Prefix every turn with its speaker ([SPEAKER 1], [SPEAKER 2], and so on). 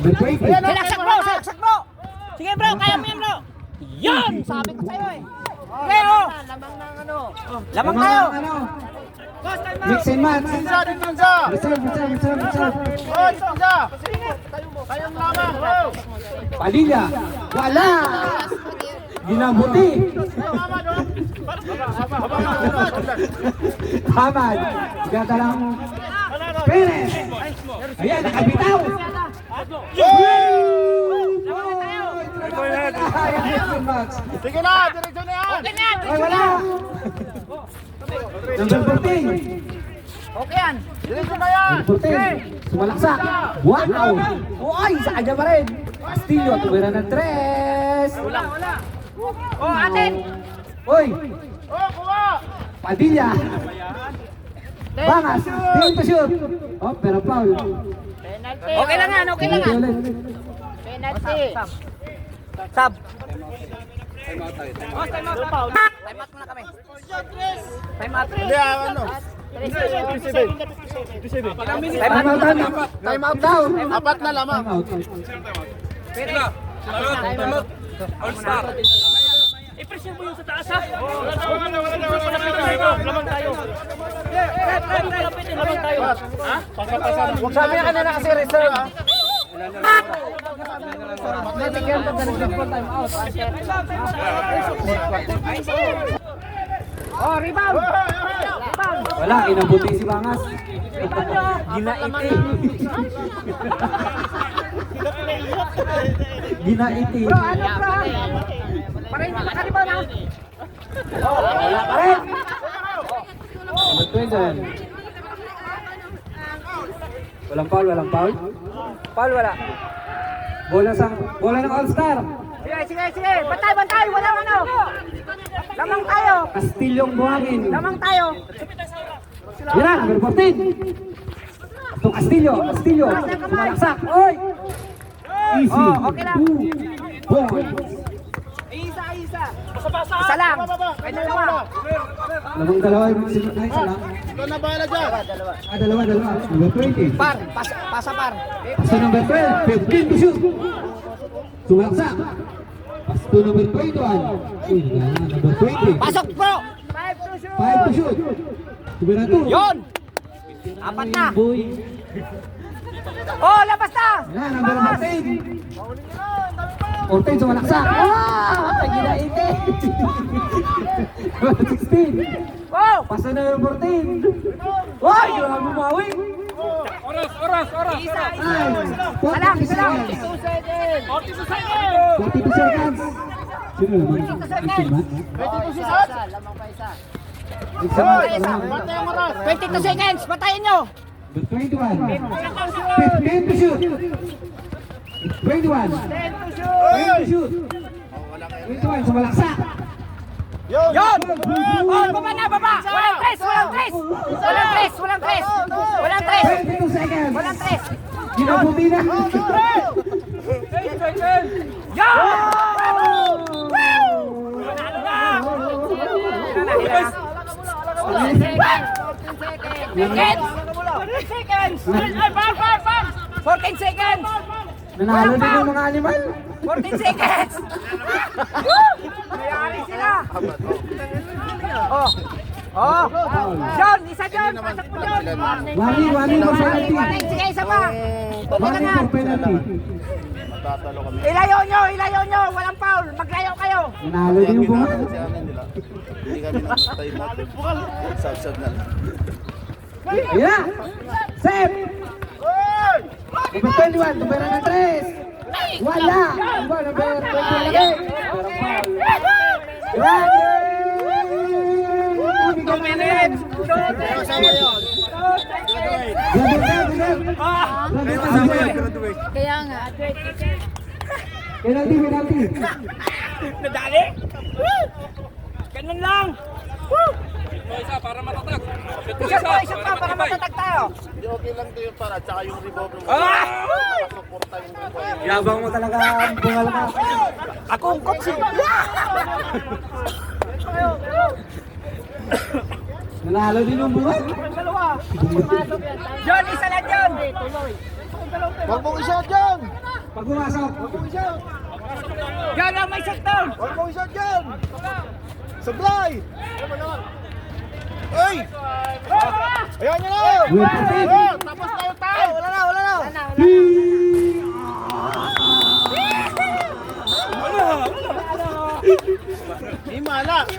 [SPEAKER 1] Number 20.
[SPEAKER 2] Silaksak bro, silaksak bro. Sige bro, kaya mo yan bro. Yan! Sabi ko sa'yo eh. Okay oh. Lamang ng ano. Lamang tayo.
[SPEAKER 1] Mix and match.
[SPEAKER 3] Pinsa, pinsa!
[SPEAKER 1] Reserve.
[SPEAKER 3] Hoy, pinsa! Kayong lamang, bro!
[SPEAKER 1] Padilla. Wala. Ginabuti. Hamad. Gata lang. Perez. Ayan, nakabitaw.
[SPEAKER 3] Sige na, direksyon na yan!
[SPEAKER 2] Okay na yan.
[SPEAKER 1] Ay, wala. Number 14.
[SPEAKER 2] Okay yan.
[SPEAKER 3] Direksyon na yan!
[SPEAKER 1] Number 14. Sumalaksak. Wow. Uy, sa kanya pa rin. Castillo, tumira ng 3.
[SPEAKER 2] Wala. Oh, atin.
[SPEAKER 1] Uy,
[SPEAKER 3] Oh, kuha!
[SPEAKER 1] Padilla. Bangas. Tingin to shoot. Oh, pero foul.
[SPEAKER 2] Penalty. Okay lang yan, okay lang yan.
[SPEAKER 1] Ulit.
[SPEAKER 2] Penalty. Sub. Time out. Time out muna kami. Time out.
[SPEAKER 3] Hindi, ano?
[SPEAKER 1] Time out daw.
[SPEAKER 3] Apat na lamang.
[SPEAKER 1] Time out.
[SPEAKER 2] I-pressure mo yung sa taas ha. Lamang tayo. Lamang tayo. Ha?
[SPEAKER 3] Huwag sabi ka na kasi reserve.
[SPEAKER 2] Oh, rebound.
[SPEAKER 1] Wala, inabuti si Bangas. Ginaiti. Ginaiti.
[SPEAKER 2] Bro, ano bro? Pareho na nakaribaw na.
[SPEAKER 1] Wala pa rin. Betul. Walang foul.
[SPEAKER 2] Paul, wala.
[SPEAKER 1] Bola ng All-Star.
[SPEAKER 2] Sige. Bantay. Wala ano. Lamang tayo.
[SPEAKER 1] Castillong buhangin.
[SPEAKER 2] Lamang tayo.
[SPEAKER 1] Yan, number 14. Ito Castillo. Sumalaksak. Oy! Easy.
[SPEAKER 2] Oh, okay lang.
[SPEAKER 1] 2 points.
[SPEAKER 2] Isa lang. Ay, dalawa.
[SPEAKER 1] Lamang dalawa yung sinunod na isa lang.
[SPEAKER 3] Ikaw na bahala dyan.
[SPEAKER 1] Dalawa. Number 20.
[SPEAKER 2] Par, pasa par.
[SPEAKER 1] Pasto number 12. 15 to shoot. Sumalaksak. Pasto number 21. Uy, number 20.
[SPEAKER 2] Pasok bro.
[SPEAKER 1] 5 to shoot. Tumira 2.
[SPEAKER 2] Yon. Apat na.
[SPEAKER 1] Boy.
[SPEAKER 2] Oh, labas na.
[SPEAKER 1] Yan, number 14. 14 sumalaksak. Ginaiti. Number 16.
[SPEAKER 2] Wow.
[SPEAKER 1] Pasto number 14. Uy, grabe bumawi.
[SPEAKER 2] Isa.
[SPEAKER 1] Ay,
[SPEAKER 2] Salam.
[SPEAKER 1] 42 seconds. 42 seconds. Sino naman? Isa match.
[SPEAKER 3] Bantay ang maras.
[SPEAKER 2] 22 seconds. Patayin nyo.
[SPEAKER 1] The 21. 15 to shoot. 21. 10 to shoot. 21 sumalaksak.
[SPEAKER 3] Yun!
[SPEAKER 2] Yon. Oh, baba. Walang tres.
[SPEAKER 1] 22 seconds.
[SPEAKER 2] Walang tres.
[SPEAKER 1] Ginabuti na.
[SPEAKER 2] Yon. Manalo na. Seconds. 14 seconds.
[SPEAKER 1] Nanalo din yung mga animal.
[SPEAKER 2] 14 seconds. Mayari sila. Oh. John, isa John. Pasok mo John.
[SPEAKER 1] Warning for penalty.
[SPEAKER 2] Sige, isa pa.
[SPEAKER 1] Warning for penalty.
[SPEAKER 3] Matatalo kami.
[SPEAKER 2] Ilayo nyo. Walang foul. Maglayo kayo.
[SPEAKER 1] Nanalo din yung bunga.
[SPEAKER 3] Kasi amin nila. Hindi kami nang time natin. Sab-sab na lang.
[SPEAKER 1] Ayan na. Save. Number 21. Number ng 3. Wala. Number 21 lagi. Grabe.
[SPEAKER 2] 2 minutes.
[SPEAKER 3] Kasama yun.
[SPEAKER 2] Kaya nga.
[SPEAKER 1] Penalty.
[SPEAKER 2] Nadali. Ganun lang.
[SPEAKER 4] Isa para matatag.
[SPEAKER 2] Isa pa para matatag tayo.
[SPEAKER 3] Hindi okay lang ito yung para. Tsaka yung rebound mo. Suporta yung rebound.
[SPEAKER 1] Yabang mo talaga ang bungal ka.
[SPEAKER 2] Ako ang coach.
[SPEAKER 1] Nanalo din yung bungal.
[SPEAKER 2] John, isa lang John.
[SPEAKER 3] Huwag mong isa dyan!
[SPEAKER 1] Pag pumasok.
[SPEAKER 2] Yan ang may shot down.
[SPEAKER 3] Huwag mong shot dyan! Sablay! Ay! Ayan nyo na!
[SPEAKER 1] Wait, wait.
[SPEAKER 3] Oh, tapos tayo tayo! Wala na, wala na! Di mala!